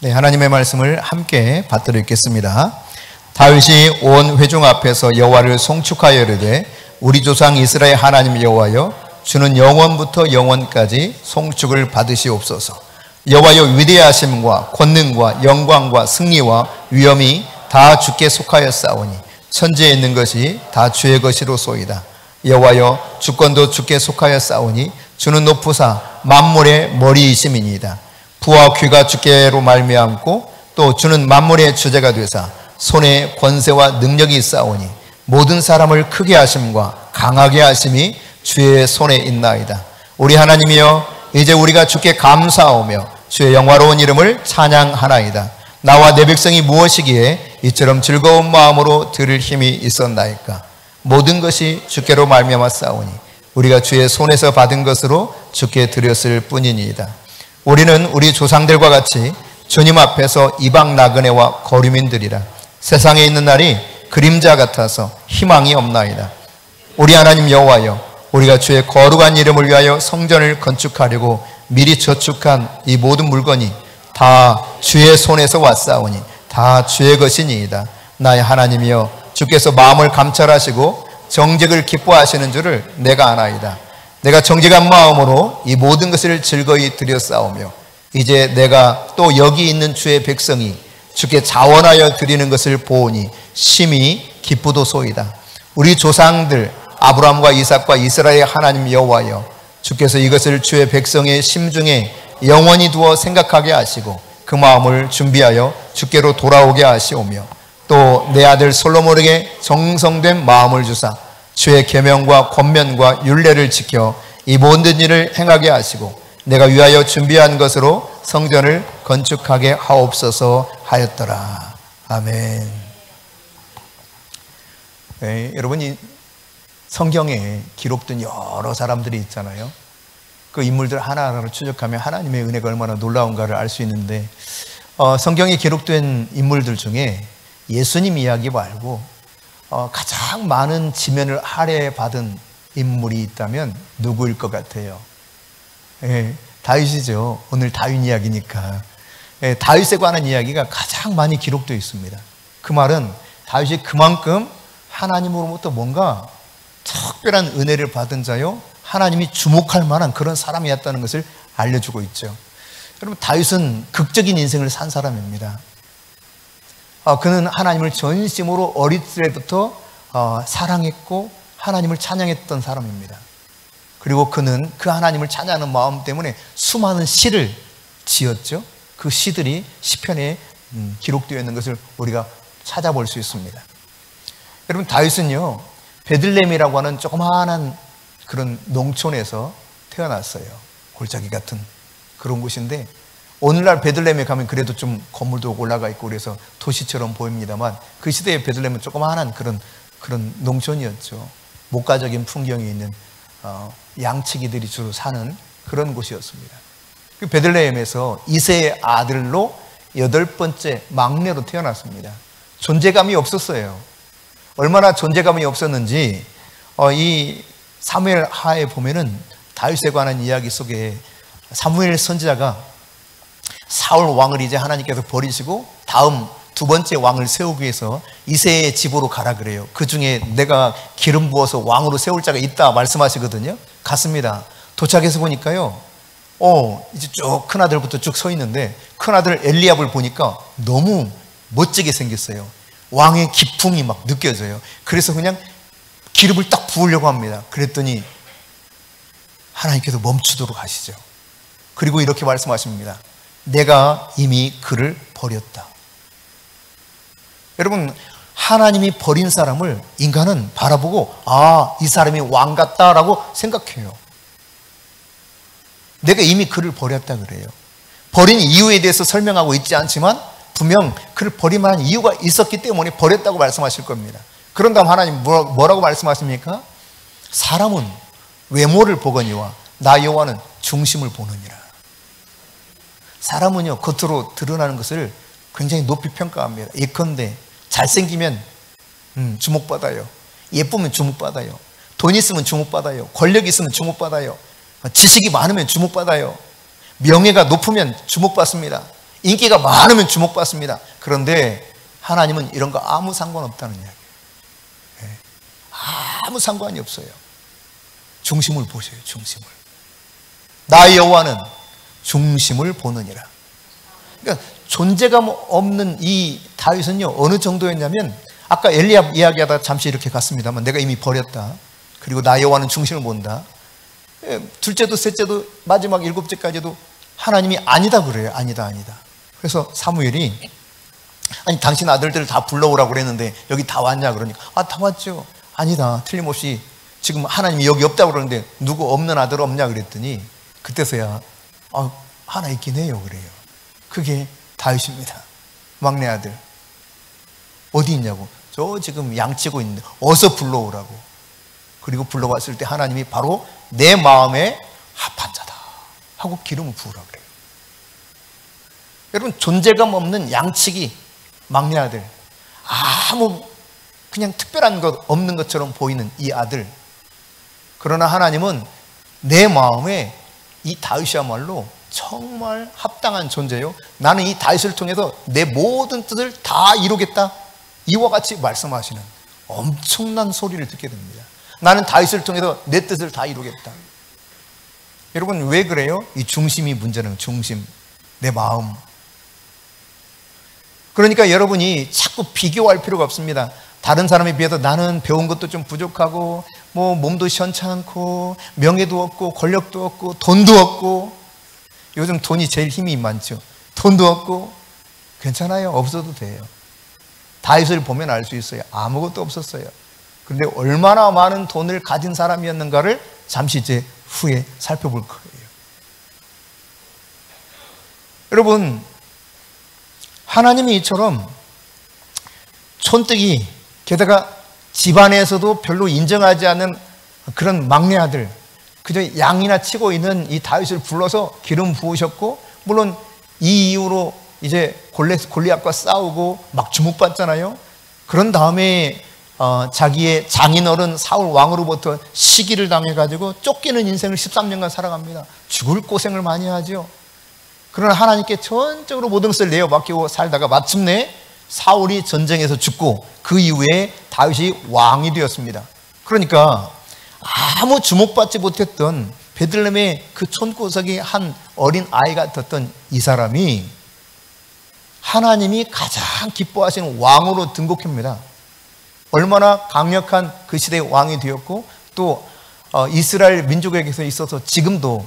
네, 하나님의 말씀을 함께 받들어 읽겠습니다. 다윗이 온 회중 앞에서 여호와를 송축하여 이르되 우리 조상 이스라엘 하나님 여호와여 주는 영원부터 영원까지 송축을 받으시옵소서. 여호와여 위대하심과 권능과 영광과 승리와 위엄이 다 주께 속하였사오니 천지에 있는 것이 다 주의 것이로소이다. 여호와여 주권도 주께 속하였사오니 주는 높으사 만물의 머리이심이니이다. 부와 귀가 주께로 말미암고 또 주는 만물의 주제가 되사 손에 권세와 능력이 있사오니 모든 사람을 크게 하심과 강하게 하심이 주의 손에 있나이다. 우리 하나님이여 이제 우리가 주께 감사하오며 주의 영화로운 이름을 찬양하나이다. 나와 내 백성이 무엇이기에 이처럼 즐거운 마음으로 들을 힘이 있었나이까. 모든 것이 주께로 말미암았사오니 우리가 주의 손에서 받은 것으로 주께 드렸을 뿐이니이다. 우리는 우리 조상들과 같이 주님 앞에서 이방 나그네와 거류민들이라. 세상에 있는 날이 그림자 같아서 희망이 없나이다. 우리 하나님 여호와여 우리가 주의 거룩한 이름을 위하여 성전을 건축하려고 미리 저축한 이 모든 물건이 다 주의 손에서 왔사오니 다 주의 것이니이다. 나의 하나님이여 주께서 마음을 감찰하시고 정직을 기뻐하시는 줄을 내가 아나이다. 내가 정직한 마음으로 이 모든 것을 즐거이 드렸사오며 이제 내가 또 여기 있는 주의 백성이 주께 자원하여 드리는 것을 보오니 심히 기쁘도소이다. 우리 조상들 아브라함과 이삭과 이스라엘 하나님 여호와여 주께서 이것을 주의 백성의 심중에 영원히 두어 생각하게 하시고 그 마음을 준비하여 주께로 돌아오게 하시오며 또 내 아들 솔로몬에게 정성된 마음을 주사 주의 계명과 권면과 율례를 지켜 이 모든 일을 행하게 하시고 내가 위하여 준비한 것으로 성전을 건축하게 하옵소서 하였더라. 아멘. 네, 여러분 이 성경에 기록된 여러 사람들이 있잖아요. 그 인물들 하나하나를 추적하면 하나님의 은혜가 얼마나 놀라운가를 알 수 있는데 성경에 기록된 인물들 중에 예수님 이야기 말고 가장 많은 지면을 할애받은 인물이 있다면 누구일 것 같아요? 다윗이죠. 오늘 다윗 이야기니까. 다윗에 관한 이야기가 가장 많이 기록되어 있습니다. 그 말은 다윗이 그만큼 하나님으로부터 뭔가 특별한 은혜를 받은 자요, 하나님이 주목할 만한 그런 사람이었다는 것을 알려주고 있죠. 여러분 다윗은 극적인 인생을 산 사람입니다. 그는 하나님을 전심으로 어릴 때부터 사랑했고 하나님을 찬양했던 사람입니다. 그리고 그는 그 하나님을 찬양하는 마음 때문에 수많은 시를 지었죠. 그 시들이 시편에 기록되어 있는 것을 우리가 찾아볼 수 있습니다. 여러분 다윗은요 베들레헴이라고 하는 조그마한 그런 농촌에서 태어났어요. 골짜기 같은 그런 곳인데 오늘날 베들레헴에 가면 그래도 좀 건물도 올라가 있고 그래서 도시처럼 보입니다만 그 시대의 베들레헴은 조그마한 그런 농촌이었죠. 목가적인 풍경이 있는 양치기들이 주로 사는 그런 곳이었습니다. 그 베들레헴에서 이새의 아들로 8번째 막내로 태어났습니다. 존재감이 없었어요. 얼마나 존재감이 없었는지 이 사무엘 하에 보면은 다윗에 관한 이야기 속에 사무엘 선지자가 사울 왕을 이제 하나님께서 버리시고 다음 두 번째 왕을 세우기 위해서 이새의 집으로 가라 그래요. 그 중에 내가 기름 부어서 왕으로 세울 자가 있다 말씀하시거든요. 갔습니다. 도착해서 보니까요 이제 쭉 큰아들부터 쭉 서 있는데 큰아들 엘리압을 보니까 너무 멋지게 생겼어요. 왕의 기풍이 막 느껴져요. 그래서 그냥 기름을 딱 부으려고 합니다. 그랬더니 하나님께서 멈추도록 하시죠. 그리고 이렇게 말씀하십니다. 내가 이미 그를 버렸다. 여러분 하나님이 버린 사람을 인간은 바라보고 이 사람이 왕 같다라고 생각해요. 내가 이미 그를 버렸다 그래요. 버린 이유에 대해서 설명하고 있지 않지만 분명 그를 버릴 만한 이유가 있었기 때문에 버렸다고 말씀하실 겁니다. 그런 다음 하나님 뭐라고 말씀하십니까? 사람은 외모를 보거니와 나 여호와는 중심을 보느니라. 사람은요, 겉으로 드러나는 것을 굉장히 높이 평가합니다. 예컨대 잘생기면 주목받아요. 예쁘면 주목받아요. 돈 있으면 주목받아요. 권력 있으면 주목받아요. 지식이 많으면 주목받아요. 명예가 높으면 주목받습니다. 인기가 많으면 주목받습니다. 그런데 하나님은 이런 거 아무 상관없다는 이야기예요. 아무 상관이 없어요. 중심을 보셔요. 중심을. 나의 여호와는 중심을 보느니라. 그러니까 존재감 없는 이 다윗은요, 어느 정도였냐면, 아까 엘리압 이야기하다 잠시 이렇게 갔습니다만, 내가 이미 버렸다. 그리고 나의 여호와는 중심을 본다. 둘째도 셋째도 마지막 7째까지도 하나님이 아니다 그래요. 아니다. 그래서 사무엘이, 아니 당신 아들들을 다 불러오라고 그랬는데 여기 다 왔냐 그러니까, 다 왔죠. 아니다, 틀림없이 지금 하나님이 여기 없다고 그러는데 누구 없는 아들 없냐 그랬더니, 그때서야 하나 있긴 해요 그래요. 그게 다윗입니다. 막내 아들. 어디 있냐고. 저 지금 양치고 있는데 어서 불러오라고. 그리고 불러왔을 때 하나님이 바로 내 마음에 합한 자다 하고 기름을 부으라 그래요. 여러분, 존재감 없는 양치기 막내 아들, 아무 그냥 특별한 것 없는 것처럼 보이는 이 아들. 그러나 하나님은 내 마음에 이 다윗이야말로 정말 합당한 존재요, 나는 이 다윗을 통해서 내 모든 뜻을 다 이루겠다, 이와 같이 말씀하시는 엄청난 소리를 듣게 됩니다. 나는 다윗을 통해서 내 뜻을 다 이루겠다. 여러분, 왜 그래요? 이 중심이 문제는, 중심, 내 마음. 그러니까 여러분이 자꾸 비교할 필요가 없습니다. 다른 사람에 비해서 나는 배운 것도 좀 부족하고, 몸도 시원찮고, 명예도 없고, 권력도 없고, 돈도 없고. 요즘 돈이 제일 힘이 많죠. 돈도 없고. 괜찮아요. 없어도 돼요. 다윗을 보면 알 수 있어요. 아무것도 없었어요. 그런데 얼마나 많은 돈을 가진 사람이었는가를 잠시 이제 후에 살펴볼 거예요. 여러분, 하나님이 이처럼 촌뜨기, 게다가 집안에서도 별로 인정하지 않는 그런 막내 아들, 그저 양이나 치고 있는 이 다윗을 불러서 기름 부으셨고, 물론 이 이후로 이제 골리앗과 싸우고 막 주목받잖아요. 그런 다음에 자기의 장인어른 사울 왕으로부터 시기를 당해가지고 쫓기는 인생을 13년간 살아갑니다. 죽을 고생을 많이 하죠. 그러나 하나님께 전적으로 모든 것을 내어맡기고 살다가 마침내 사울이 전쟁에서 죽고 그 이후에 다윗이 왕이 되었습니다. 그러니까 아무 주목받지 못했던 베들레헴의 그 촌구석의 한 어린 아이 같았던 이 사람이 하나님이 가장 기뻐하시는 왕으로 등극합니다. 얼마나 강력한 그 시대의 왕이 되었고, 또 이스라엘 민족에게서 있어서 지금도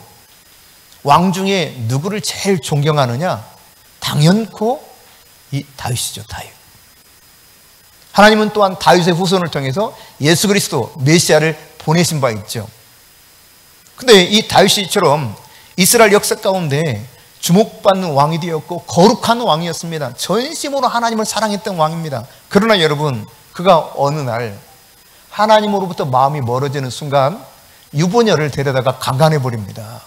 왕 중에 누구를 제일 존경하느냐? 당연코 이 다윗이죠. 다윗. 하나님은 또한 다윗의 후손을 통해서 예수 그리스도 메시아를 보내신 바 있죠. 근데 이 다윗이처럼 이스라엘 역사 가운데 주목받는 왕이 되었고 거룩한 왕이었습니다. 전심으로 하나님을 사랑했던 왕입니다. 그러나 여러분, 그가 어느 날 하나님으로부터 마음이 멀어지는 순간 유부녀를 데려다가 강간해 버립니다.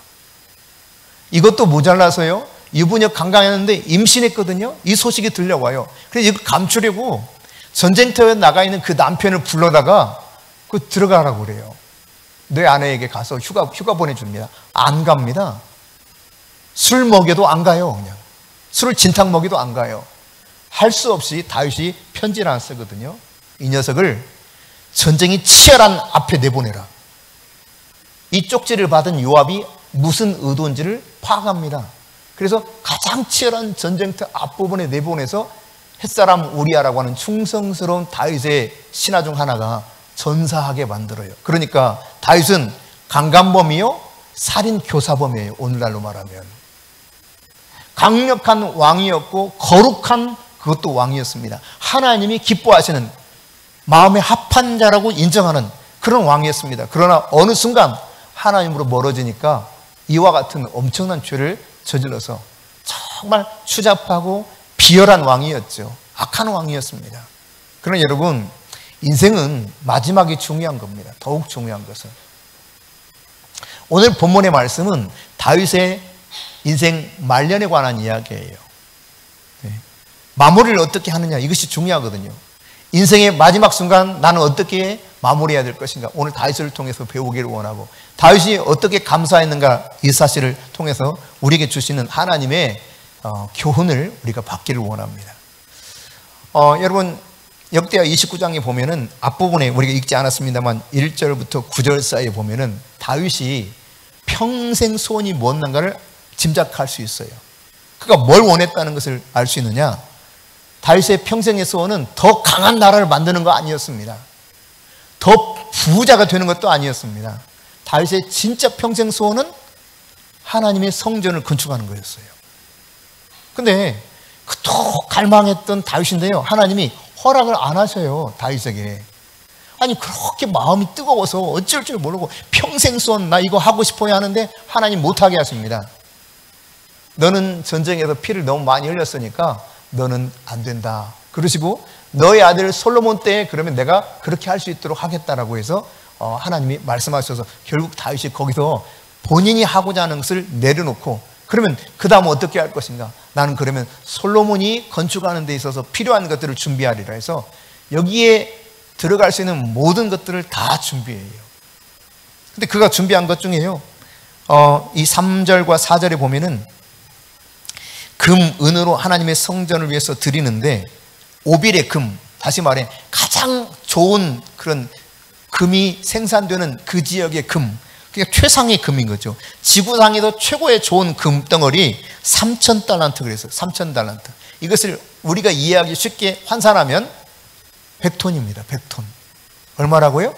이것도 모자라서요, 유부녀 강간했는데 임신했거든요. 이 소식이 들려와요. 그래서 이걸 감추려고 전쟁터에 나가 있는 그 남편을 불러다가 들어가라고 그래요. 내 아내에게 가서 휴가 보내줍니다. 안 갑니다. 술 먹여도 안 가요. 그냥 술을 진탕 먹여도 안 가요. 할 수 없이 다윗이 편지를 안 쓰거든요. 이 녀석을 전쟁이 치열한 앞에 내보내라. 이 쪽지를 받은 요압이 무슨 의도인지를 파악합니다. 그래서 가장 치열한 전쟁터 앞부분에 내보내서 햇사람 우리아라고 하는 충성스러운 다윗의 신하 중 하나가 전사하게 만들어요. 그러니까 다윗은 강간범이요, 살인 교사범이에요. 오늘날로 말하면 강력한 왕이었고 거룩한 그것도 왕이었습니다. 하나님이 기뻐하시는 마음에 합한 자라고 인정하는 그런 왕이었습니다. 그러나 어느 순간 하나님으로 멀어지니까 이와 같은 엄청난 죄를 저질러서 정말 추잡하고 비열한 왕이었죠. 악한 왕이었습니다. 그러나 여러분, 인생은 마지막이 중요한 겁니다. 더욱 중요한 것은 오늘 본문의 말씀은 다윗의 인생 말년에 관한 이야기예요. 네. 마무리를 어떻게 하느냐, 이것이 중요하거든요. 인생의 마지막 순간 나는 어떻게 마무리해야 될 것인가, 오늘 다윗을 통해서 배우기를 원하고, 다윗이 어떻게 감사했는가, 이 사실을 통해서 우리에게 주시는 하나님의 교훈을 우리가 받기를 원합니다. 여러분, 역대하 29장에 보면은 앞부분에 우리가 읽지 않았습니다만 1절부터 9절 사이에 보면은 다윗이 평생 소원이 무엇인가를 짐작할 수 있어요. 그가 뭘 원했다는 것을 알 수 있느냐? 다윗의 평생의 소원은 더 강한 나라를 만드는 거 아니었습니다. 더 부자가 되는 것도 아니었습니다. 다윗의 진짜 평생 소원은 하나님의 성전을 건축하는 거였어요. 근데 그토록 갈망했던 다윗인데요, 하나님이 허락을 안 하셔요, 다윗에게. 아니, 그렇게 마음이 뜨거워서 어쩔 줄 모르고 평생 소원 나 이거 하고 싶어야 하는데 하나님 못하게 하십니다. 너는 전쟁에서 피를 너무 많이 흘렸으니까 너는 안 된다 그러시고, 너의 아들 솔로몬 때에 그러면 내가 그렇게 할 수 있도록 하겠다라고 해서 하나님이 말씀하셔서 결국 다윗이 거기서 본인이 하고자 하는 것을 내려놓고, 그러면 그 다음 어떻게 할 것인가, 나는 그러면 솔로몬이 건축하는 데 있어서 필요한 것들을 준비하리라 해서 여기에 들어갈 수 있는 모든 것들을 다 준비해요. 근데 그가 준비한 것 중에요, 이 3절과 4절에 보면은 금, 은으로 하나님의 성전을 위해서 드리는데, 오빌의 금, 다시 말해 가장 좋은 그런 금이 생산되는 그 지역의 금, 그러니까 최상의 금인 거죠. 지구상에서 최고의 좋은 금덩어리 3,000달란트 그래서 3,000달란트. 이것을 우리가 이해하기 쉽게 환산하면 100톤입니다. 100톤. 얼마라고요?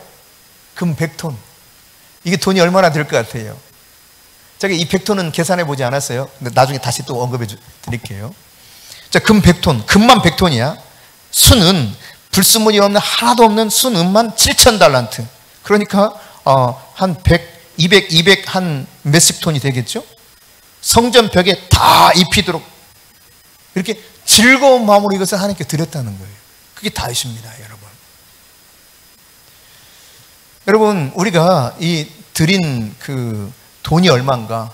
금 100톤. 이게 돈이 얼마나 들 것 같아요? 제가 이 100톤은 계산해 보지 않았어요. 근데 나중에 다시 또 언급해 드릴게요. 자, 금 100톤. 금만 100톤이야. 순은, 불순물이 없는 하나도 없는 순은만 7,000달란트. 그러니까 한 100, 200 한 몇십 톤이 되겠죠? 성전 벽에 다 입히도록 이렇게 즐거운 마음으로 이것을 하나님께 드렸다는 거예요. 그게 다윗입니다, 여러분. 여러분, 우리가 이 드린 그 돈이 얼마인가,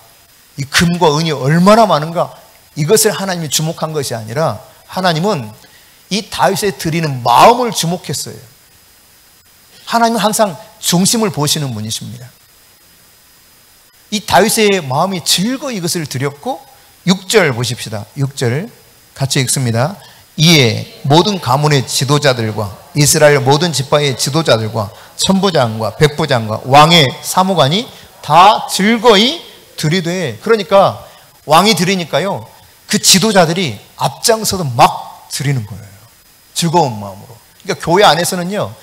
이 금과 은이 얼마나 많은가, 이것을 하나님이 주목한 것이 아니라 하나님은 이 다윗에 드리는 마음을 주목했어요. 하나님은 항상 중심을 보시는 분이십니다. 이 다윗의 마음이 즐거이 이것을 드렸고, 6절 보십시다. 6절 같이 읽습니다. 이에 모든 가문의 지도자들과 이스라엘 모든 지파의 지도자들과 천부장과 백부장과 왕의 사무관이 다 즐거이 드리되, 그러니까 왕이 드리니까요, 그 지도자들이 앞장서서 막 드리는 거예요. 즐거운 마음으로. 그러니까 교회 안에서는요,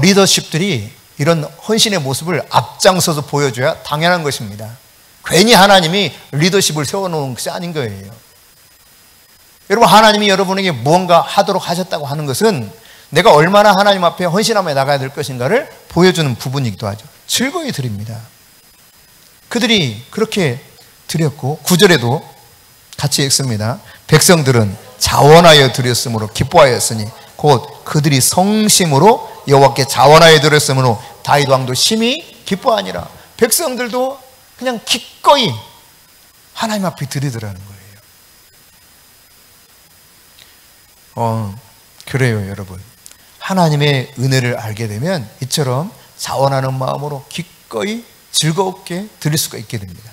리더십들이 이런 헌신의 모습을 앞장서서 보여줘야 당연한 것입니다. 괜히 하나님이 리더십을 세워놓은 것이 아닌 거예요. 여러분, 하나님이 여러분에게 무언가 하도록 하셨다고 하는 것은 내가 얼마나 하나님 앞에 헌신하며 나가야 될 것인가를 보여주는 부분이기도 하죠. 즐거이 드립니다. 그들이 그렇게 드렸고, 9절에도 같이 읽습니다. 백성들은 자원하여 드렸으므로 기뻐하였으니 곧 그들이 성심으로 여호와께 자원하여 드렸으므로 다윗 왕도 심히 기뻐하니라. 백성들도 그냥 기꺼이 하나님 앞에 드리더라는 거예요. 그래요, 여러분. 하나님의 은혜를 알게 되면 이처럼 자원하는 마음으로 기꺼이 즐겁게 드릴 수가 있게 됩니다.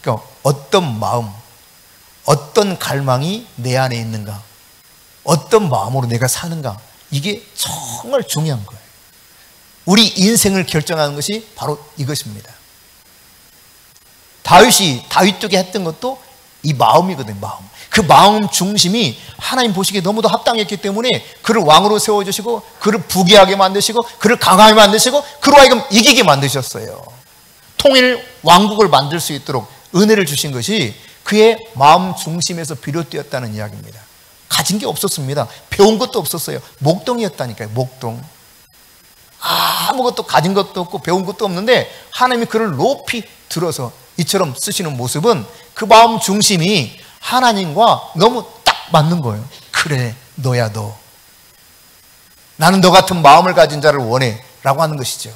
그러니까 어떤 마음, 어떤 갈망이 내 안에 있는가, 어떤 마음으로 내가 사는가, 이게 정말 중요한 거예요. 우리 인생을 결정하는 것이 바로 이것입니다. 다윗이 다윗 쪽에 했던 것도 이 마음이거든요. 마음. 그 마음 중심이 하나님 보시기에 너무도 합당했기 때문에 그를 왕으로 세워주시고, 그를 부귀하게 만드시고, 그를 강하게 만드시고, 그로 하여금 이기게 만드셨어요. 통일 왕국을 만들 수 있도록 은혜를 주신 것이 그의 마음 중심에서 비롯되었다는 이야기입니다. 가진 게 없었습니다. 배운 것도 없었어요. 목동이었다니까요. 목동. 아무것도 가진 것도 없고 배운 것도 없는데 하나님이 그를 높이 들어서 이처럼 쓰시는 모습은 그 마음 중심이 하나님과 너무 딱 맞는 거예요. 그래, 너야 너. 나는 너 같은 마음을 가진 자를 원해 라고 하는 것이죠.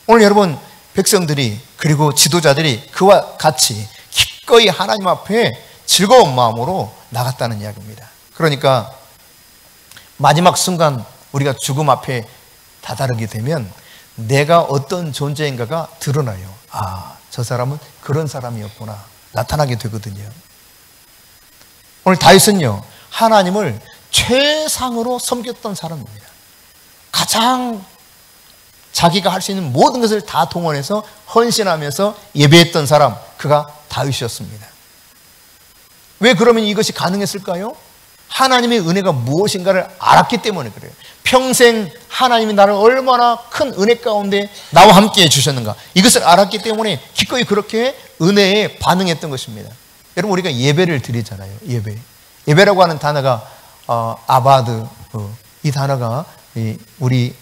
오늘 여러분, 백성들이 그리고 지도자들이 그와 같이 기꺼이 하나님 앞에 즐거운 마음으로 나갔다는 이야기입니다. 그러니까 마지막 순간 우리가 죽음 앞에 다다르게 되면 내가 어떤 존재인가가 드러나요. 아, 저 사람은 그런 사람이었구나 나타나게 되거든요. 오늘 다윗은요, 하나님을 최상으로 섬겼던 사람입니다. 가장 자기가 할 수 있는 모든 것을 다 동원해서 헌신하면서 예배했던 사람, 그가 다윗이었습니다. 왜 그러면 이것이 가능했을까요? 하나님의 은혜가 무엇인가를 알았기 때문에 그래요. 평생 하나님이 나를 얼마나 큰 은혜 가운데 나와 함께 해주셨는가, 이것을 알았기 때문에 기꺼이 그렇게 은혜에 반응했던 것입니다. 여러분, 우리가 예배를 드리잖아요. 예배라고 하는 단어가 아바드, 이 단어가 우리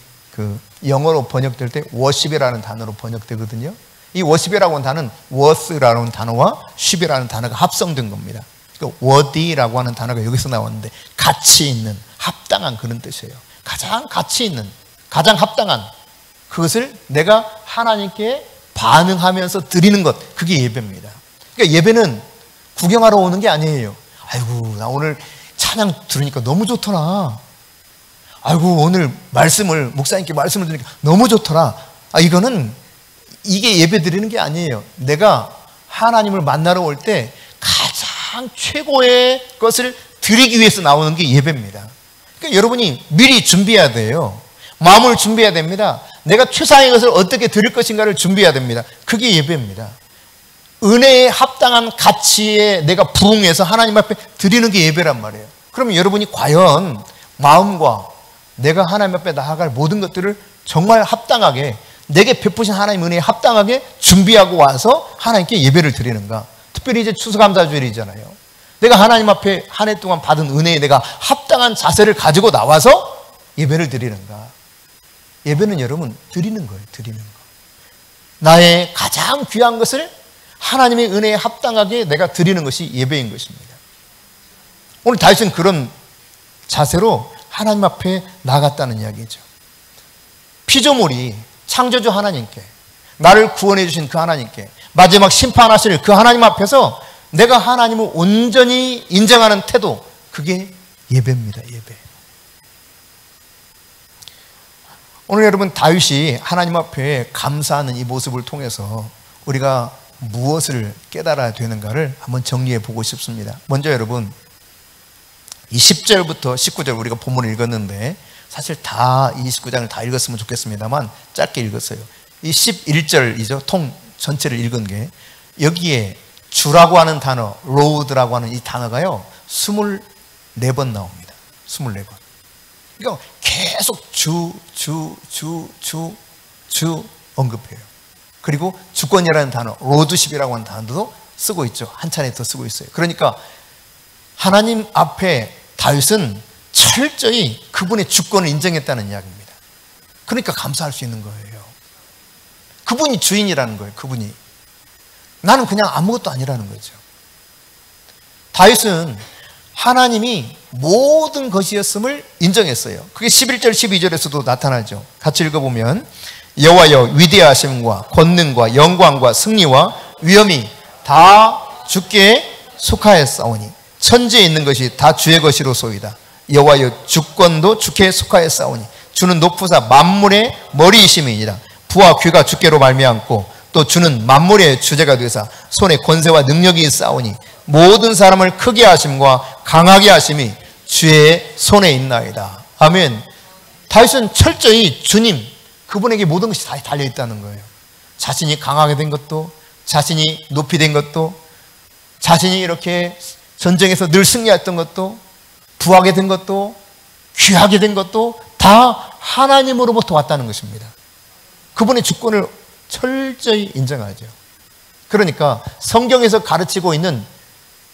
영어로 번역될 때 워십이라는 단어로 번역되거든요. 이 워십이라고 하는 단어는 워스라는 단어와 쉽이라는 단어가 합성된 겁니다. 워디라고 하는 단어가 여기서 나왔는데 가치 있는, 합당한 그런 뜻이에요. 가장 가치 있는, 가장 합당한 그것을 내가 하나님께 반응하면서 드리는 것, 그게 예배입니다. 그러니까 예배는 구경하러 오는 게 아니에요. 아이고, 나 오늘 찬양 들으니까 너무 좋더라. 아이고, 오늘 목사님께 말씀을 드리니까 너무 좋더라. 이게 예배 드리는 게 아니에요. 내가 하나님을 만나러 올 때 가장 최고의 것을 드리기 위해서 나오는 게 예배입니다. 그러니까 여러분이 미리 준비해야 돼요. 마음을 준비해야 됩니다. 내가 최상의 것을 어떻게 드릴 것인가를 준비해야 됩니다. 그게 예배입니다. 은혜에 합당한 가치에 내가 부응해서 하나님 앞에 드리는 게 예배란 말이에요. 그러면 여러분이 과연 마음과 내가 하나님 앞에 나아갈 모든 것들을 정말 합당하게, 내게 베푸신 하나님 은혜에 합당하게 준비하고 와서 하나님께 예배를 드리는가? 특별히 이제 추수감사주일이잖아요. 내가 하나님 앞에 한 해 동안 받은 은혜에 내가 합당한 자세를 가지고 나와서 예배를 드리는가? 예배는 여러분 드리는 거예요. 드리는 거. 나의 가장 귀한 것을 하나님의 은혜에 합당하게 내가 드리는 것이 예배인 것입니다. 오늘 다윗은 그런 자세로 하나님 앞에 나갔다는 이야기죠. 피조물이 창조주 하나님께, 나를 구원해 주신 그 하나님께, 마지막 심판하실 그 하나님 앞에서 내가 하나님을 온전히 인정하는 태도, 그게 예배입니다. 예배. 오늘 여러분, 다윗이 하나님 앞에 감사하는 이 모습을 통해서 우리가 무엇을 깨달아야 되는가를 한번 정리해 보고 싶습니다. 먼저 여러분, 이 10절부터 19절 우리가 본문을 읽었는데 사실 다 이 29장을 다 읽었으면 좋겠습니다만 짧게 읽었어요. 이 11절이죠. 통 전체를 읽은 게, 여기에 주라고 하는 단어, 로드라고 하는 이 단어가요 24번 나옵니다. 24번. 그러니까 계속 주 언급해요. 그리고 주권이라는 단어, 로드십이라고 하는 단어도 쓰고 있죠. 한 차례 더 쓰고 있어요. 그러니까 하나님 앞에 다윗은 철저히 그분의 주권을 인정했다는 이야기입니다. 그러니까 감사할 수 있는 거예요. 그분이 주인이라는 거예요. 그분이. 나는 그냥 아무것도 아니라는 거죠. 다윗은 하나님이 모든 것이었음을 인정했어요. 그게 11절 12절에서도 나타나죠. 같이 읽어보면, 여호와여, 위대하심과 권능과 영광과 승리와 위엄이 다 주께 속하였사오니 천지에 있는 것이 다 주의 것이로소이다. 여호와여, 주권도 주께 속하였사오니 주는 높으사 만물의 머리이심이니라. 부와 귀가 주께로 말미암고 또 주는 만물의 주제가 되사 손에 권세와 능력이 있사오니 모든 사람을 크게 하심과 강하게 하심이 주의 손에 있나이다. 아멘. 다윗은 철저히 주님, 그분에게 모든 것이 다 달려있다는 거예요. 자신이 강하게 된 것도, 자신이 높이 된 것도, 자신이 이렇게 전쟁에서 늘 승리했던 것도, 부하게 된 것도, 귀하게 된 것도 다 하나님으로부터 왔다는 것입니다. 그분의 주권을 철저히 인정하죠. 그러니까 성경에서 가르치고 있는,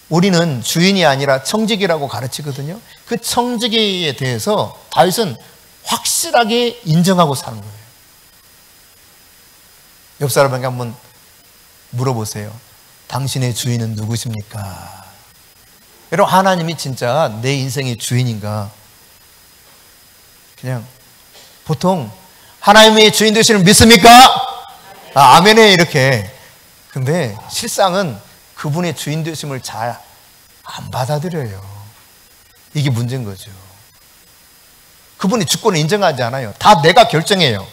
우리는 주인이 아니라 청지기라고 가르치거든요. 그 청지기에 대해서 다윗은 확실하게 인정하고 사는 거예요. 옆 사람에게 한번 물어보세요. 당신의 주인은 누구십니까? 여러분, 하나님이 진짜 내 인생의 주인인가? 그냥 보통 하나님의 주인 되시는 믿습니까? 아멘에 이렇게. 근데 실상은 그분의 주인 되심을 잘 안 받아들여요. 이게 문제인 거죠. 그분이 주권을 인정하지 않아요. 다 내가 결정해요.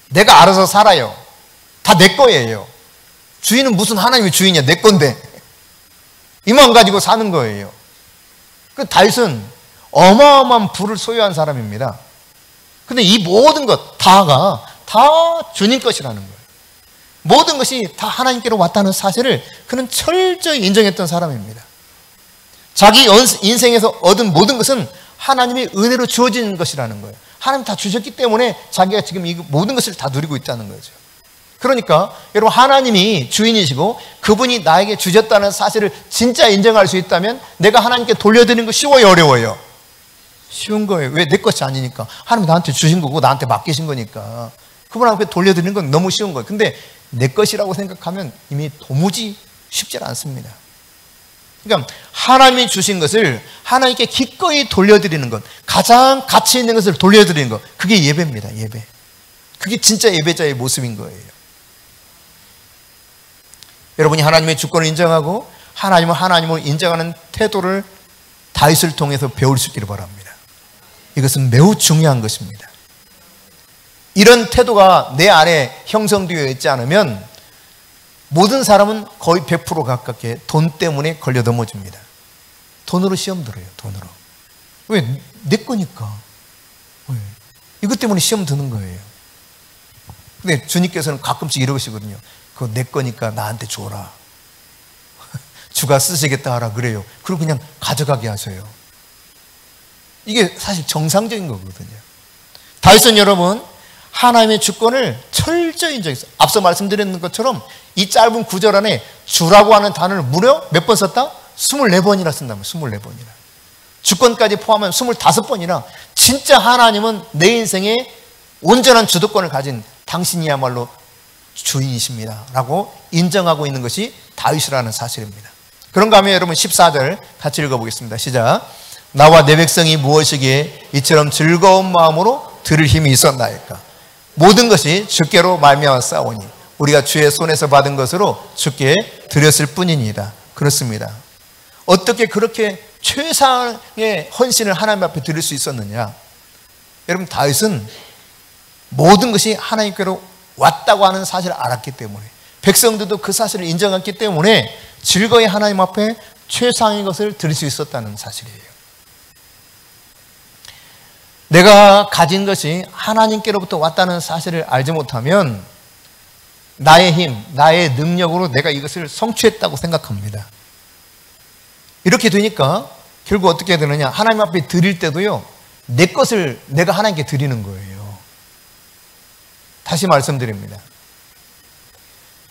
내가 알아서 살아요. 다 내 거예요. 주인은 무슨 하나님의 주인이야. 내 건데. 이만 가지고 사는 거예요. 그 다윗은 어마어마한 부를 소유한 사람입니다. 근데 이 모든 것 다가 다 주님 것이라는 거예요. 모든 것이 다 하나님께로 왔다는 사실을 그는 철저히 인정했던 사람입니다. 자기 인생에서 얻은 모든 것은 하나님의 은혜로 주어진 것이라는 거예요. 하나님 다 주셨기 때문에 자기가 지금 이 모든 것을 다 누리고 있다는 거죠. 그러니까 여러분, 하나님이 주인이시고 그분이 나에게 주셨다는 사실을 진짜 인정할 수 있다면 내가 하나님께 돌려드리는 거 쉬워요, 어려워요? 쉬운 거예요. 왜? 내 것이 아니니까. 하나님 나한테 주신 거고 나한테 맡기신 거니까 그분 앞에 돌려드리는 건 너무 쉬운 거예요. 근데 내 것이라고 생각하면 이미 도무지 쉽지 않습니다. 그러니까 하나님이 주신 것을 하나님께 기꺼이 돌려드리는 것, 가장 가치 있는 것을 돌려드리는 것, 그게 예배입니다. 예배. 그게 진짜 예배자의 모습인 거예요. 여러분이 하나님의 주권을 인정하고 하나님을 하나님으로 인정하는 태도를 다윗을 통해서 배울 수 있기를 바랍니다. 이것은 매우 중요한 것입니다. 이런 태도가 내 안에 형성되어 있지 않으면 모든 사람은 거의 100% 가깝게 돈 때문에 걸려 넘어집니다. 돈으로 시험 들어요. 돈으로. 왜? 내 거니까. 왜? 이것 때문에 시험 드는 거예요. 근데 주님께서는 가끔씩 이러시거든요. 그거 내 거니까 나한테 줘라. 주가 쓰시겠다 하라 그래요. 그리고 그냥 가져가게 하세요. 이게 사실 정상적인 거거든요. 다윗은 여러분, 하나님의 주권을 철저히 인정했어요. 앞서 말씀드렸는 것처럼 이 짧은 구절 안에 주라고 하는 단어를 무려 몇 번 썼다? 24번이나 쓴다면 24번이나. 주권까지 포함하면 25번이나 진짜 하나님은 내 인생에 온전한 주도권을 가진 당신이야말로 주인이십니다 라고 인정하고 있는 것이 다윗이라는 사실입니다. 그런가 하면 여러분 14절 같이 읽어보겠습니다. 시작. 나와 내 백성이 무엇이기에 이처럼 즐거운 마음으로 들을 힘이 있었나이까. 모든 것이 주께로 말미암았사오니 우리가 주의 손에서 받은 것으로 주께 드렸을 뿐이니이다. 그렇습니다. 어떻게 그렇게 최상의 헌신을 하나님 앞에 드릴 수 있었느냐? 여러분, 다윗은 모든 것이 하나님께로 왔다고 하는 사실을 알았기 때문에, 백성들도 그 사실을 인정했기 때문에 즐거이 하나님 앞에 최상의 것을 드릴 수 있었다는 사실이에요. 내가 가진 것이 하나님께로부터 왔다는 사실을 알지 못하면 나의 힘, 나의 능력으로 내가 이것을 성취했다고 생각합니다. 이렇게 되니까 결국 어떻게 되느냐? 하나님 앞에 드릴 때도요, 내 것을 내가 하나님께 드리는 거예요. 다시 말씀드립니다.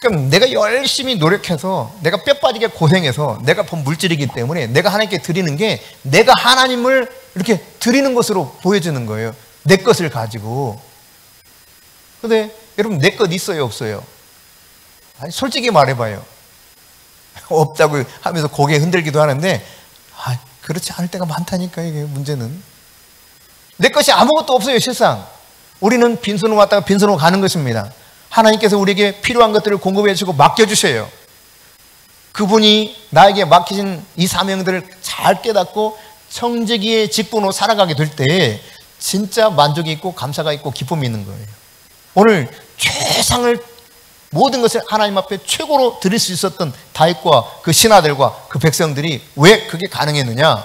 그럼 내가 열심히 노력해서 내가 뼈 빠지게 고생해서 내가 본 물질이기 때문에 내가 하나님께 드리는 게 내가 하나님을 이렇게 드리는 것으로 보여지는 거예요. 내 것을 가지고. 근데 여러분, 내 것 있어요, 없어요? 아니, 솔직히 말해봐요. 없다고 하면서 고개 흔들기도 하는데 그렇지 않을 때가 많다니까. 이게 문제는 내 것이 아무것도 없어요. 실상 우리는 빈손으로 왔다가 빈손으로 가는 것입니다. 하나님께서 우리에게 필요한 것들을 공급해 주시고 맡겨주셔요. 그분이 나에게 맡기신 이 사명들을 잘 깨닫고 청지기의 직분으로 살아가게 될 때 진짜 만족이 있고 감사가 있고 기쁨이 있는 거예요. 오늘 최상을, 모든 것을 하나님 앞에 최고로 드릴 수 있었던 다윗과 그 신하들과 그 백성들이 왜 그게 가능했느냐?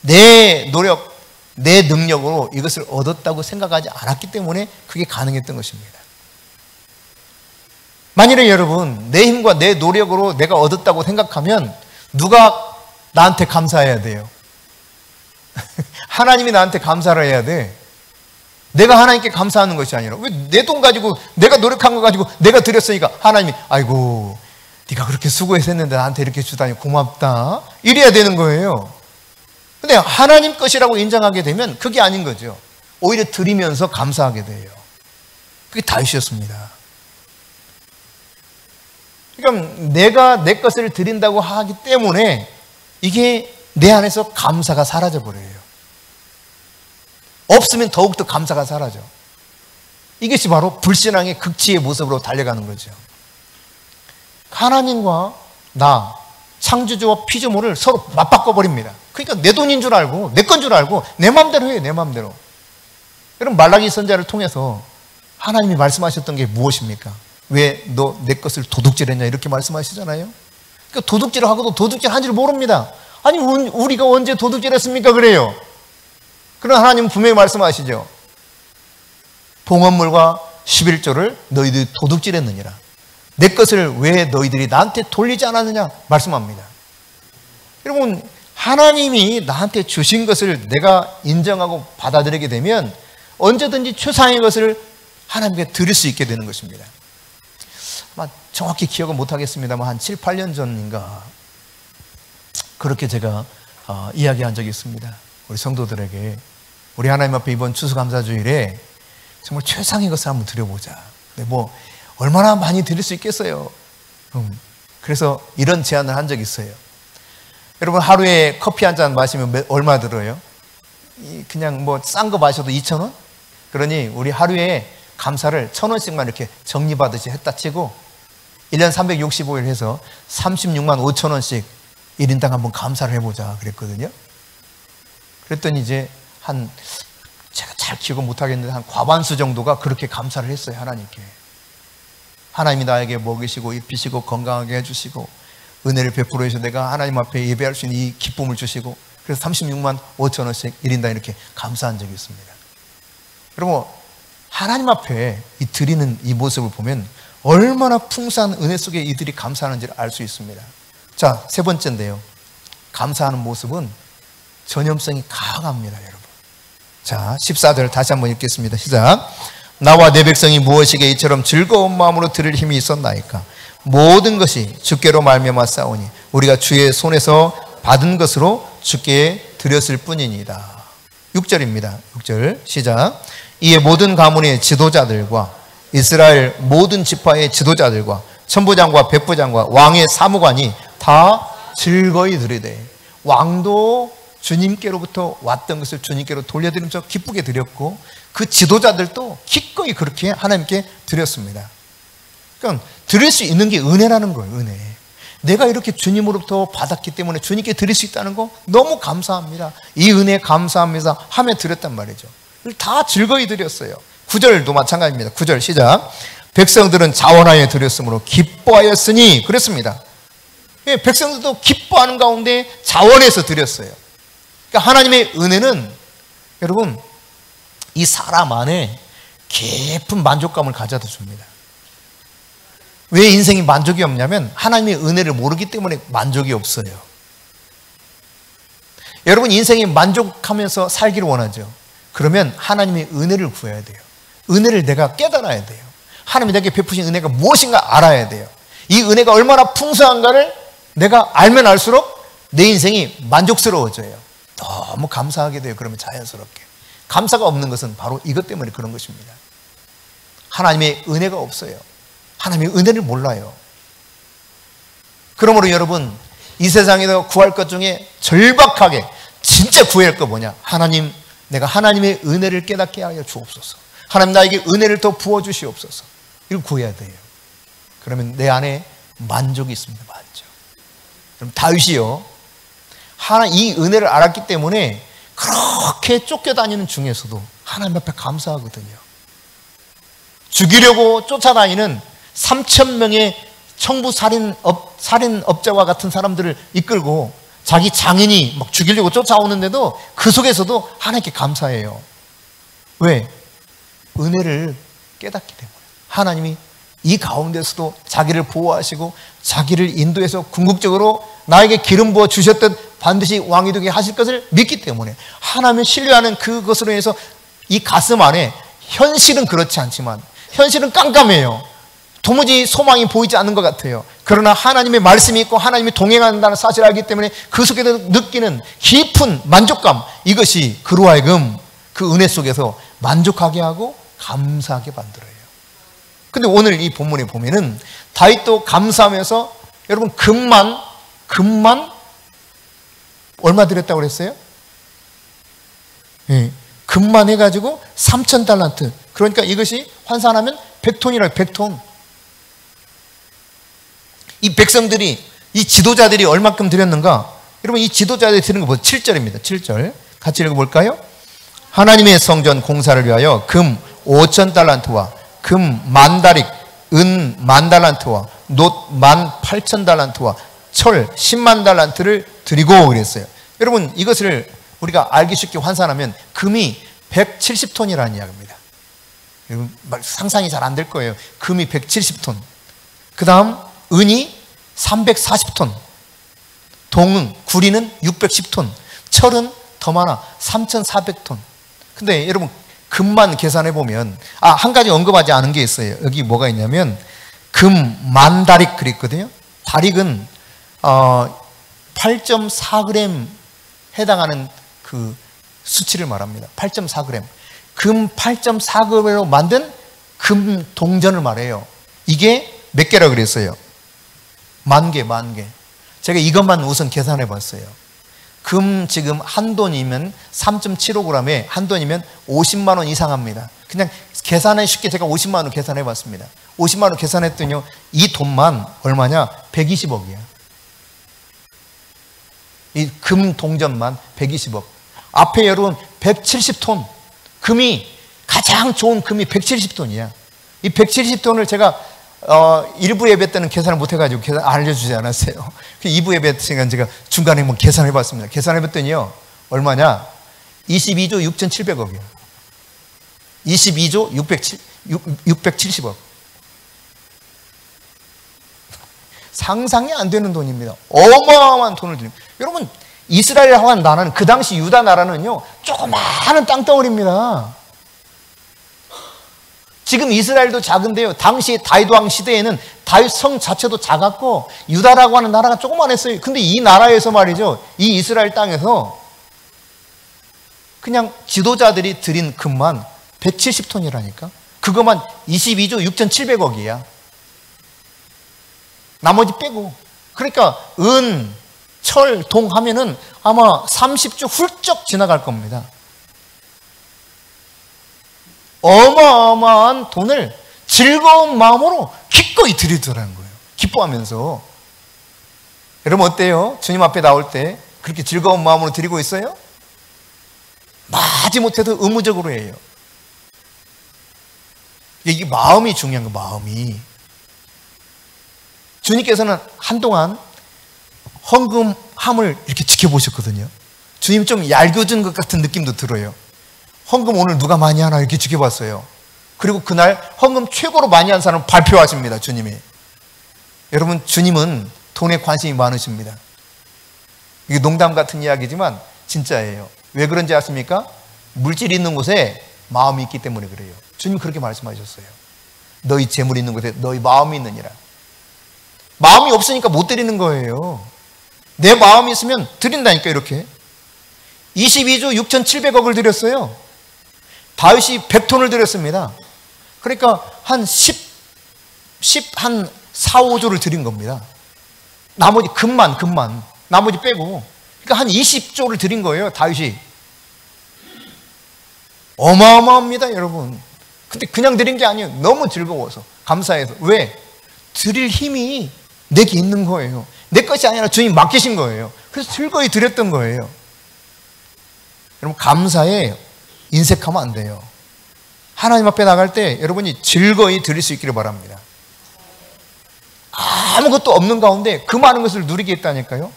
내 노력, 내 능력으로 이것을 얻었다고 생각하지 않았기 때문에 그게 가능했던 것입니다. 만일에 여러분, 내 힘과 내 노력으로 내가 얻었다고 생각하면 누가 나한테 감사해야 돼요? 하나님이 나한테 감사를 해야 돼. 내가 하나님께 감사하는 것이 아니라, 왜 내 돈 가지고 내가 노력한 거 가지고 내가 드렸으니까 하나님이 아이고 네가 그렇게 수고해서 했는데 나한테 이렇게 주다니 고맙다 이래야 되는 거예요. 근데 하나님 것이라고 인정하게 되면 그게 아닌 거죠. 오히려 드리면서 감사하게 돼요. 그게 다윗이었습니다. 그러니까 내가 내 것을 드린다고 하기 때문에 이게 내 안에서 감사가 사라져 버려요. 없으면 더욱더 감사가 사라져. 이것이 바로 불신앙의 극치의 모습으로 달려가는 거죠. 하나님과 나 창조주와 피조물을 서로 맞바꿔 버립니다. 그러니까 내 돈인 줄 알고 내 건 줄 알고 내 마음대로 해요. 내 마음대로. 여러분 말라기 선지자를 통해서 하나님이 말씀하셨던 게 무엇입니까? 왜 너 내 것을 도둑질했냐 이렇게 말씀하시잖아요. 그러니까 도둑질을 하고도 도둑질 한 줄 모릅니다. 아니 우리가 언제 도둑질했습니까? 그래요. 그러나 하나님은 분명히 말씀하시죠. 봉헌물과 11조를 너희들이 도둑질했느니라. 내 것을 왜 너희들이 나한테 돌리지 않았느냐 말씀합니다. 여러분 하나님이 나한테 주신 것을 내가 인정하고 받아들이게 되면 언제든지 최상의 것을 하나님께 드릴 수 있게 되는 것입니다. 정확히 기억은 못하겠습니다만 한 7, 8년 전인가 그렇게 제가 이야기한 적이 있습니다. 우리 성도들에게 우리 하나님 앞에 이번 추수감사주일에 정말 최상의 것을 한번 드려보자. 뭐 얼마나 많이 드릴 수 있겠어요. 그래서 이런 제안을 한 적이 있어요. 여러분 하루에 커피 한 잔 마시면 얼마 들어요? 그냥 뭐 싼 거 마셔도 2,000원? 그러니 우리 하루에 감사를 1,000원씩만 이렇게 정리받듯이 했다 치고 1년 365일 해서 36만 5천 원씩 1인당 한번 감사를 해보자 그랬거든요. 그랬더니 이제 제가 잘 기억은 못하겠는데 한 과반수 정도가 그렇게 감사를 했어요. 하나님께. 하나님이 나에게 먹이시고 입히시고 건강하게 해주시고 은혜를 베풀어 주셔서 내가 하나님 앞에 예배할 수 있는 이 기쁨을 주시고 그래서 36만 5천 원씩 1인당 이렇게 감사한 적이 있습니다. 여러분 하나님 앞에 드리는 이 모습을 보면 얼마나 풍성한 은혜 속에 이들이 감사하는지를 알 수 있습니다. 자, 세 번째인데요. 감사하는 모습은 전염성이 강합니다, 여러분. 자, 14절 다시 한번 읽겠습니다. 시작. 나와 내 백성이 무엇이게 이처럼 즐거운 마음으로 드릴 힘이 있었나이까. 모든 것이 주께로 말미암아 싸우니 우리가 주의 손에서 받은 것으로 주께 드렸을 뿐이니이다. 6절입니다. 6절 시작. 이에 모든 가문의 지도자들과 이스라엘 모든 지파의 지도자들과 천부장과 백부장과 왕의 사무관이 다 즐거이 드리되 왕도 주님께로부터 왔던 것을 주님께로 돌려드리면서 기쁘게 드렸고 그 지도자들도 기꺼이 그렇게 하나님께 드렸습니다. 그러니까 드릴 수 있는 게 은혜라는 거예요. 은혜. 내가 이렇게 주님으로부터 받았기 때문에 주님께 드릴 수 있다는 거 너무 감사합니다. 이 은혜 감사합니다 하며 드렸단 말이죠. 다 즐거이 드렸어요. 9절도 마찬가지입니다. 9절 시작. 백성들은 자원하여 드렸으므로 기뻐하였으니 그랬습니다. 백성들도 기뻐하는 가운데 자원해서 드렸어요. 그러니까 하나님의 은혜는 여러분 이 사람 안에 깊은 만족감을 가져다 줍니다. 왜 인생이 만족이 없냐면 하나님의 은혜를 모르기 때문에 만족이 없어요. 여러분 인생이 만족하면서 살기를 원하죠. 그러면 하나님의 은혜를 구해야 돼요. 은혜를 내가 깨달아야 돼요. 하나님이 내게 베푸신 은혜가 무엇인가 알아야 돼요. 이 은혜가 얼마나 풍성한가를 내가 알면 알수록 내 인생이 만족스러워져요. 너무 감사하게 돼요. 그러면 자연스럽게. 감사가 없는 것은 바로 이것 때문에 그런 것입니다. 하나님의 은혜가 없어요. 하나님의 은혜를 몰라요. 그러므로 여러분 이 세상에서 구할 것 중에 절박하게 진짜 구해야 할 거 뭐냐? 하나님, 내가 하나님의 은혜를 깨닫게 하여 주옵소서. 하나님 나에게 은혜를 더 부어주시옵소서. 이걸 구해야 돼요. 그러면 내 안에 만족이 있습니다. 만족. 그럼 다윗이요, 이 은혜를 알았기 때문에 그렇게 쫓겨다니는 중에서도 하나님 앞에 감사하거든요. 죽이려고 쫓아다니는 3,000명의 청부 살인업자와 같은 사람들을 이끌고 자기 장인이 막 죽이려고 쫓아오는데도 그 속에서도 하나님께 감사해요. 왜? 은혜를 깨닫기 때문에. 하나님이 이 가운데서도 자기를 보호하시고 자기를 인도해서 궁극적으로 나에게 기름 부어 주셨듯 반드시 왕이 되게 하실 것을 믿기 때문에 하나님을 신뢰하는 그것으로 해서 이 가슴 안에 현실은 그렇지 않지만 현실은 깜깜해요. 도무지 소망이 보이지 않는 것 같아요. 그러나 하나님의 말씀이 있고 하나님이 동행한다는 사실을 알기 때문에 그 속에서 느끼는 깊은 만족감, 이것이 그로 하여금 그 은혜 속에서 만족하게 하고 감사하게 만들어요. 근데 오늘 이 본문에 보면은 다윗도 감사하면서 여러분 금만 얼마 드렸다고 그랬어요? 예, 금만 해가지고 3,000달란트. 그러니까 이것이 환산하면 100톤이라고. 100톤. 이 백성들이 이 지도자들이 얼마큼 드렸는가? 여러분 이 지도자들이 드린 거 보세요. 7절입니다. 7절 같이 읽어볼까요? 하나님의 성전 공사를 위하여 금 5,000달란트와 금 10,000다릭, 은 10,000달란트와 놋 18,000달란트와 철 100,000달란트를 드리고 그랬어요. 여러분 이것을 우리가 알기 쉽게 환산하면 금이 170톤이라는 이야기입니다. 여러분 상상이 잘 안 될 거예요. 금이 170톤. 그 다음 은이 340톤. 동은 구리는 610톤. 철은 더 많아 3,400톤. 근데 여러분 금만 계산해 보면 한 가지 언급하지 않은 게 있어요. 여기 뭐가 있냐면 금 10,000다릭 그랬거든요. 다릭은 8.4g 해당하는 그 수치를 말합니다. 8.4g. 금 8.4g으로 만든 금 동전을 말해요. 이게 몇 개라 그랬어요? 10,000개, 10,000개. 제가 이것만 우선 계산해 봤어요. 금 지금 한 돈이면 3.75g에 한 돈이면 50만 원 이상 합니다. 그냥 계산해 쉽게 제가 50만 원 계산해 봤습니다. 50만 원 계산했더니요. 이 돈만 얼마냐? 120억이야. 이 금 동전만 120억. 앞에 여러분 170톤. 금이 가장 좋은 금이 170톤이야. 이 170톤을 제가 1부 예배 때는 계산을 못 해가지고 알려주지 않았어요. 2부 예배 때는 제가 중간에 한번 계산해 봤습니다. 계산해 봤더니요. 얼마냐? 22조 6,700억이에요. 22조 670억. 상상이 안 되는 돈입니다. 어마어마한 돈을 드립니다. 여러분 이스라엘이라고 하는 나라는 그 당시 유다 나라는요. 조그마한 땅덩어리입니다. 지금 이스라엘도 작은데요. 당시 다윗 왕 시대에는 다윗 성 자체도 작았고 유다라고 하는 나라가 조그만했어요. 근데 이 나라에서 말이죠. 이 이스라엘 땅에서 그냥 지도자들이 드린 금만 170톤이라니까. 그것만 22조 6,700억이야. 나머지 빼고. 그러니까 은, 철, 동 하면은 아마 30조 훌쩍 지나갈 겁니다. 어마어마한 돈을 즐거운 마음으로 기꺼이 드리더라는 거예요. 기뻐하면서. 여러분 어때요? 주님 앞에 나올 때 그렇게 즐거운 마음으로 드리고 있어요? 마지못해도 의무적으로 해요. 이게 마음이 중요한 거예요. 마음이. 주님께서는 한동안 헌금함을 이렇게 지켜보셨거든요. 주님 좀 얄궂은 것 같은 느낌도 들어요. 헌금 오늘 누가 많이 하나 이렇게 지켜봤어요. 그리고 그날 헌금 최고로 많이 한 사람 발표하십니다. 주님이. 여러분 주님은 돈에 관심이 많으십니다. 이게 농담 같은 이야기지만 진짜예요. 왜 그런지 아십니까? 물질이 있는 곳에 마음이 있기 때문에 그래요. 주님 그렇게 말씀하셨어요. 너희 재물이 있는 곳에 너희 마음이 있느니라. 마음이 없으니까 못 드리는 거예요. 내 마음이 있으면 드린다니까 이렇게. 22조 6,700억을 드렸어요. 다윗이 100톤을 드렸습니다. 그러니까 한 4, 5조를 드린 겁니다. 나머지 금만 나머지 빼고. 그러니까 한 20조를 드린 거예요. 다윗이. 어마어마합니다 여러분. 근데 그냥 드린 게 아니에요. 너무 즐거워서 감사해서. 왜? 드릴 힘이 내게 있는 거예요. 내 것이 아니라 주님 맡기신 거예요. 그래서 즐거이 드렸던 거예요. 여러분 감사에 인색하면 안 돼요. 하나님 앞에 나갈 때 여러분이 즐거이 드릴 수 있기를 바랍니다. 아무것도 없는 가운데 그 많은 것을 누리게 했다니까요.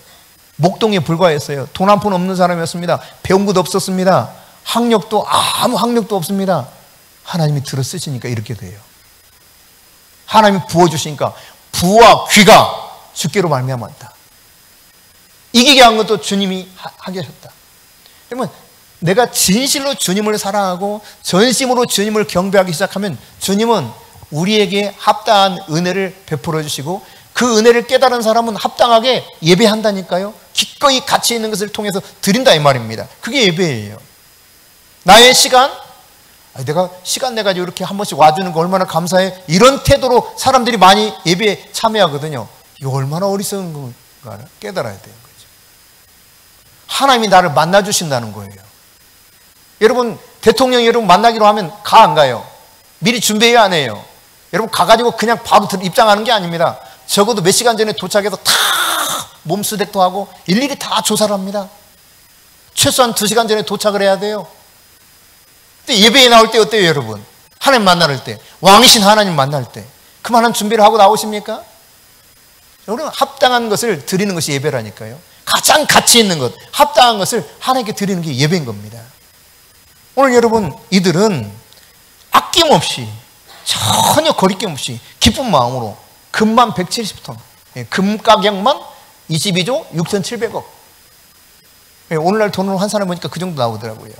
목동에 불과했어요. 돈 한 푼 없는 사람이었습니다. 배운 것도 없었습니다. 아무 학력도 없습니다. 하나님이 들어 쓰시니까 이렇게 돼요. 하나님이 부어주시니까 부와 귀가 주께로 말미암았다. 이기게 한 것도 주님이 하게 하셨다. 그러면 내가 진실로 주님을 사랑하고 전심으로 주님을 경배하기 시작하면 주님은 우리에게 합당한 은혜를 베풀어 주시고 그 은혜를 깨달은 사람은 합당하게 예배한다니까요. 기꺼이 가치 있는 것을 통해서 드린다 이 말입니다. 그게 예배예요. 나의 시간, 내가 시간 내가지고 이렇게 한 번씩 와주는 거 얼마나 감사해. 이런 태도로 사람들이 많이 예배에 참여하거든요. 이거 얼마나 어리석은 건가 깨달아야 되는 거죠. 하나님이 나를 만나주신다는 거예요. 여러분 대통령이 여러분 만나기로 하면 가 안 가요? 미리 준비해야 안 해요? 여러분 가가지고 그냥 바로 입장하는 게 아닙니다. 적어도 몇 시간 전에 도착해서 다 몸수색도 하고 일일이 다 조사를 합니다. 최소한 2시간 전에 도착을 해야 돼요. 근데 예배에 나올 때 어때요, 여러분? 하나님 만날 때, 왕이신 하나님 만날 때 그만한 준비를 하고 나오십니까? 여러분, 합당한 것을 드리는 것이 예배라니까요. 가장 가치 있는 것, 합당한 것을 하나님께 드리는 게 예배인 겁니다. 오늘 여러분, 이들은 아낌없이, 전혀 거리낌 없이 기쁜 마음으로 금만 170톤, 금 가격만 22조 6,700억. 오늘날 돈으로 환산해 보니까 그 정도 나오더라고요.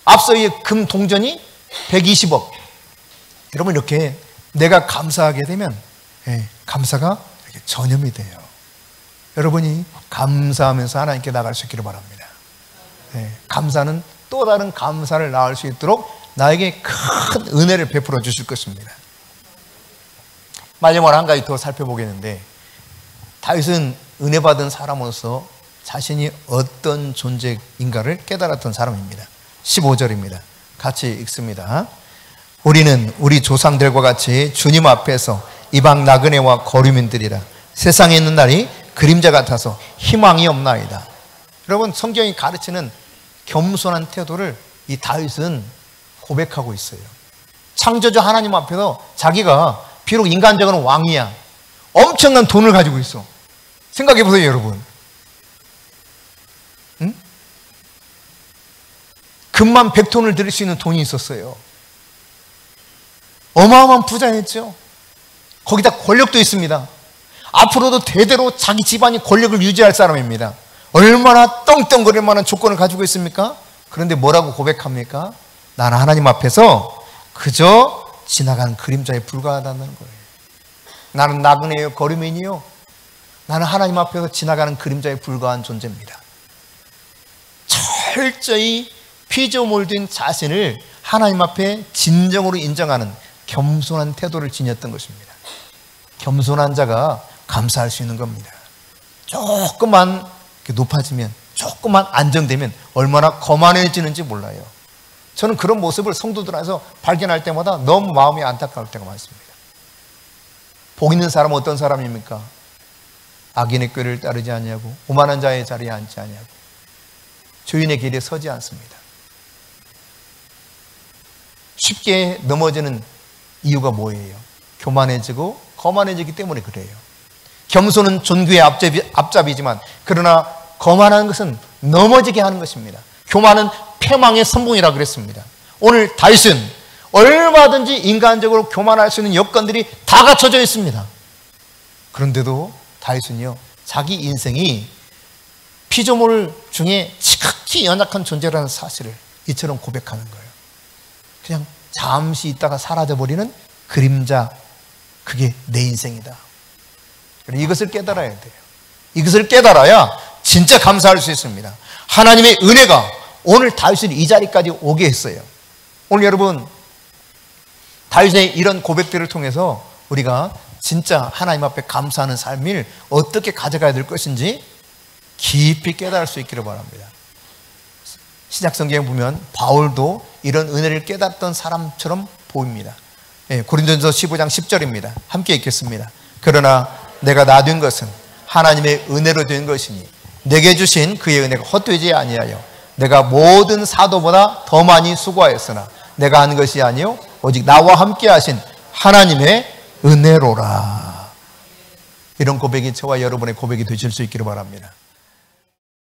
앞서의 금 동전이 120억. 여러분, 이렇게 내가 감사하게 되면 감사가 이렇게 전염이 돼요. 여러분이 감사하면서 하나님께 나갈 수 있기를 바랍니다. 감사는 또 다른 감사를 낳을 수 있도록 나에게 큰 은혜를 베풀어 주실 것입니다. 마지막으로 한 가지 더 살펴보겠는데, 다윗은 은혜 받은 사람으로서 자신이 어떤 존재인가를 깨달았던 사람입니다. 15절입니다. 같이 읽습니다. 우리는 우리 조상들과 같이 주님 앞에서 이방 나그네와 거류민들이라. 세상에 있는 날이 그림자 같아서 희망이 없나이다. 여러분, 성경이 가르치는 겸손한 태도를 이 다윗은 고백하고 있어요. 창조주 하나님 앞에서 자기가 비록 인간적으로는 왕이야, 엄청난 돈을 가지고 있어. 생각해 보세요, 여러분. 응? 금만 100톤을 들일 수 있는 돈이 있었어요. 어마어마한 부자였죠. 거기다 권력도 있습니다. 앞으로도 대대로 자기 집안이 권력을 유지할 사람입니다. 얼마나 떵떵거릴 만한 조건을 가지고 있습니까? 그런데 뭐라고 고백합니까? 나는 하나님 앞에서 그저 지나가는 그림자에 불과하다는 거예요. 나는 나그네요, 거류민이요. 나는 하나님 앞에서 지나가는 그림자에 불과한 존재입니다. 철저히 피조물된 자신을 하나님 앞에 진정으로 인정하는 겸손한 태도를 지녔던 것입니다. 겸손한 자가 감사할 수 있는 겁니다. 조금만 높아지면, 조금만 안정되면 얼마나 거만해지는지 몰라요. 저는 그런 모습을 성도들 안에서 발견할 때마다 너무 마음이 안타까울 때가 많습니다. 복 있는 사람은 어떤 사람입니까? 악인의 꾀를 따르지 아니하고 오만한 자의 자리에 앉지 아니하고 주인의 길에 서지 않습니다. 쉽게 넘어지는 이유가 뭐예요? 교만해지고 거만해지기 때문에 그래요. 겸손은 존귀의 앞잡이지만 그러나 거만한 것은 넘어지게 하는 것입니다. 교만은 패망의 선봉이라 그랬습니다. 오늘 다윗은 얼마든지 인간적으로 교만할 수 있는 여건들이 다 갖춰져 있습니다. 그런데도 다윗은요, 자기 인생이 피조물 중에 지극히 연약한 존재라는 사실을 이처럼 고백하는 거예요. 그냥 잠시 있다가 사라져버리는 그림자, 그게 내 인생이다. 이것을 깨달아야 돼요. 이것을 깨달아야 진짜 감사할 수 있습니다. 하나님의 은혜가 오늘 다윗을 이 자리까지 오게 했어요. 오늘 여러분, 다윗의 이런 고백들을 통해서 우리가 진짜 하나님 앞에 감사하는 삶을 어떻게 가져가야 될 것인지 깊이 깨달을 수 있기를 바랍니다. 신약성경에 보면 바울도 이런 은혜를 깨달았던 사람처럼 보입니다. 고린도전서 15장 10절입니다. 함께 읽겠습니다. 그러나 내가 나 된 것은 하나님의 은혜로 된 것이니 내게 주신 그의 은혜가 헛되지 아니하여 내가 모든 사도보다 더 많이 수고하였으나 내가 한 것이 아니요 오직 나와 함께 하신 하나님의 은혜로라. 이런 고백이 저와 여러분의 고백이 되실 수 있기를 바랍니다.